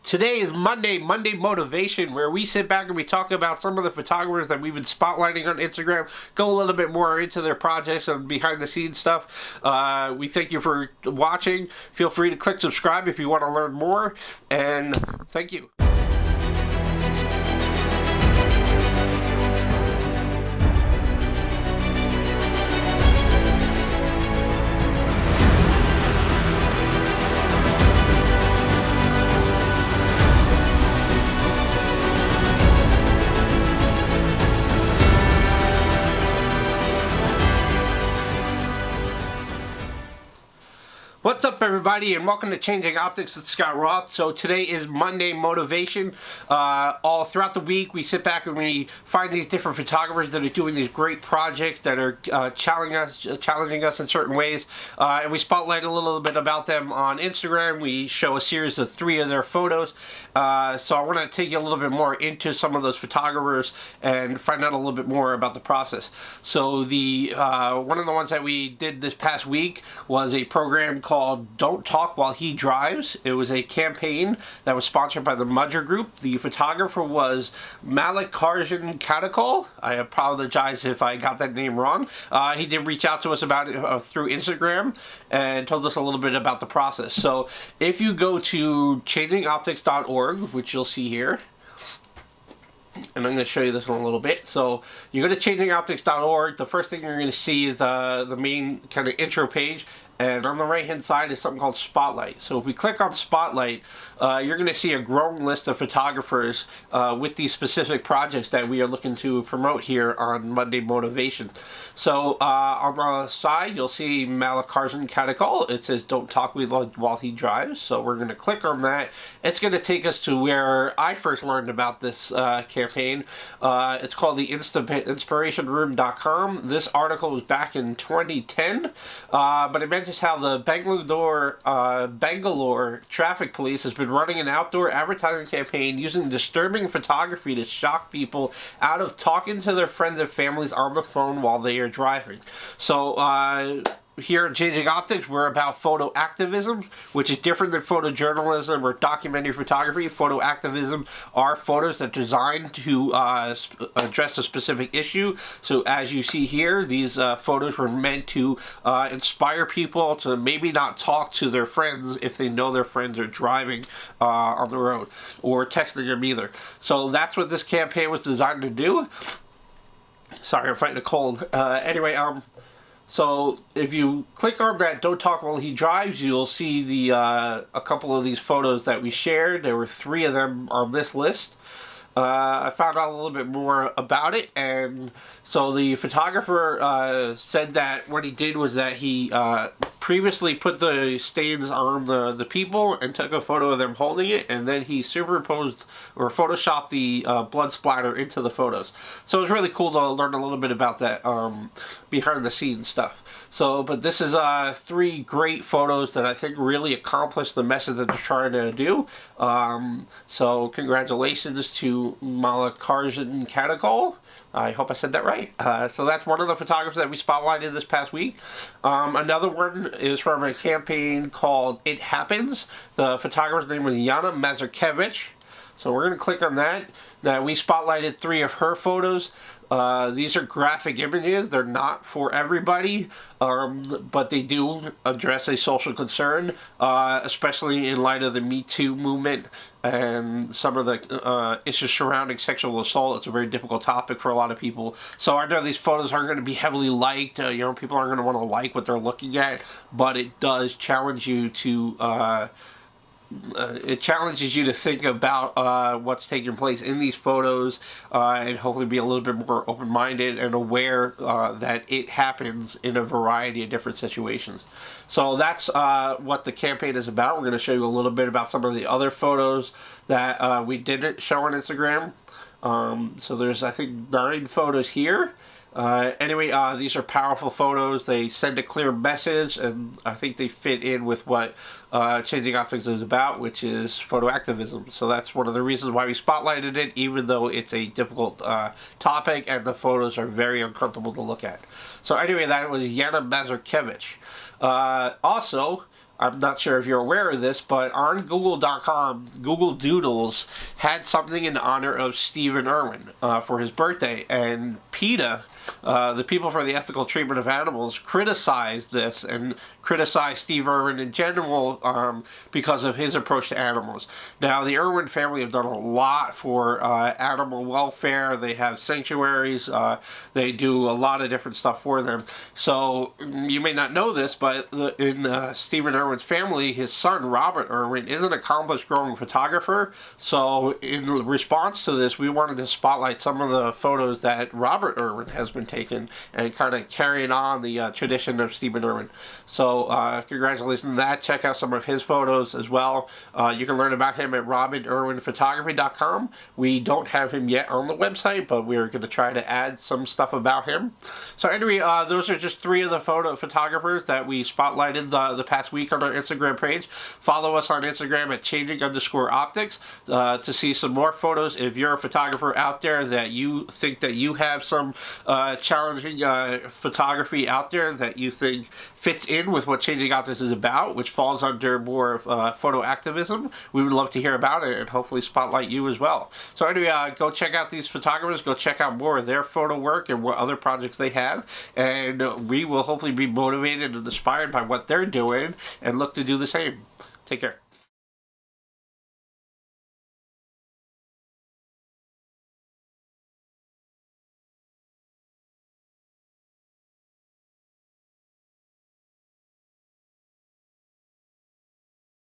Today is Monday Motivation, where we sit back and we talk about some of the photographers that we've been spotlighting on Instagram, go a little bit more into their projects and behind the scenes stuff. We thank you for watching. Feel free to click subscribe if you want to learn more, and thank you. What's up, everybody, and welcome to Changing Optics with Scott Roth. So today is Monday Motivation. All throughout the week, we sit back and we find these different photographers that are doing these great projects that are challenging us in certain ways, and we spotlight a little bit about them on Instagram. We show a series of 3 of their photos. So I want to take you a little bit more into some of those photographers and find out a little bit more about the process. So the one of the ones that we did this past week was a program called Don't Talk While He Drives. It was a campaign that was sponsored by the Mudra Group. The photographer was Mallikarjun Katakol. I apologize if I got that name wrong. He did reach out to us about it through Instagram and told us a little bit about the process. So if you go to changingoptics.org, which you'll see here, and I'm going to show you this in a little bit. So you go to changingoptics.org. The first thing you're going to see is the main kind of intro page. And on the right hand side is something called Spotlight. So if we click on Spotlight, you're going to see a growing list of photographers with these specific projects that we are looking to promote here on Monday Motivation. So on the side, you'll see Mallikarjun Katakol. It says Don't Talk While He Drives. So we're going to click on that. It's going to take us to where I first learned about this campaign. It's called the inspirationroom.com. This article was back in 2010, but it mentions how the Bangalore traffic police has been running an outdoor advertising campaign using disturbing photography to shock people out of talking to their friends and families on the phone while they are driving. So here at Changing Optics, we're about photo activism, which is different than photojournalism or documentary photography. Photo activism are photos that are designed to address a specific issue. So as you see here, these photos were meant to inspire people to maybe not talk to their friends if they know their friends are driving on the road, or texting them either. So that's what this campaign was designed to do. Sorry, I'm fighting a cold. So if you click on that Don't Talk While He Drives, you'll see a couple of these photos that we shared. There were 3 of them on this list. I found out a little bit more about it, and so the photographer said that what he did was that he previously put the stains on the people and took a photo of them holding it, and then he superimposed or photoshopped the blood splatter into the photos. So it was really cool to learn a little bit about that behind the scenes stuff. So, but this is 3 great photos that I think really accomplish the message that they're trying to do. So congratulations to Mallikarjun Katakol. I hope I said that right. So that's one of the photographers that we spotlighted this past week. Another one is from a campaign called It Happens. The photographer's name was Yana Mazurkevitch. So we're going to click on that. Now, we spotlighted 3 of her photos. These are graphic images. They're not for everybody, but they do address a social concern, especially in light of the Me Too movement and some of the issues surrounding sexual assault. It's a very difficult topic for a lot of people. So I know these photos aren't going to be heavily liked. People aren't going to want to like what they're looking at, but it does challenge you to it challenges you to think about what's taking place in these photos, and hopefully be a little bit more open-minded and aware that it happens in a variety of different situations. So that's what the campaign is about. We're going to show you a little bit about some of the other photos that we didn't show on Instagram. So there's, I think, 9 photos here. These are powerful photos. They send a clear message, and I think they fit in with what Changing Optics is about, which is photo activism. So that's one of the reasons why we spotlighted it, even though it's a difficult topic and the photos are very uncomfortable to look at. So anyway, that was Yana Mazurkevitch. Also, I'm not sure if you're aware of this, but on Google.com, Google Doodles had something in honor of Steven Irwin for his birthday, and PETA, the People for the Ethical Treatment of Animals, criticized this and criticized Steve Irwin in general because of his approach to animals. Now, the Irwin family have done a lot for animal welfare. They have sanctuaries. They do a lot of different stuff for them. So you may not know this, but in Steven Irwin's family, his son, Robert Irwin, is an accomplished growing photographer. So in response to this, we wanted to spotlight some of the photos that Robert Irwin has been taking and kind of carrying on the tradition of Steven Irwin. So congratulations on that. Check out some of his photos as well. You can learn about him at robertirwinphotography.com. We don't have him yet on the website, but we're going to try to add some stuff about him. So anyway, those are just 3 of the photographers that we spotlighted the past week on our Instagram page. Follow us on Instagram at changing_optics to see some more photos. If you're a photographer out there that you think that you have some challenging photography out there that you think fits in with what Changing Optics is about, which falls under more of photo activism, we would love to hear about it and hopefully spotlight you as well. So anyway, go check out these photographers, go check out more of their photo work and what other projects they have, and we will hopefully be motivated and inspired by what they're doing and look to do the same. Take care.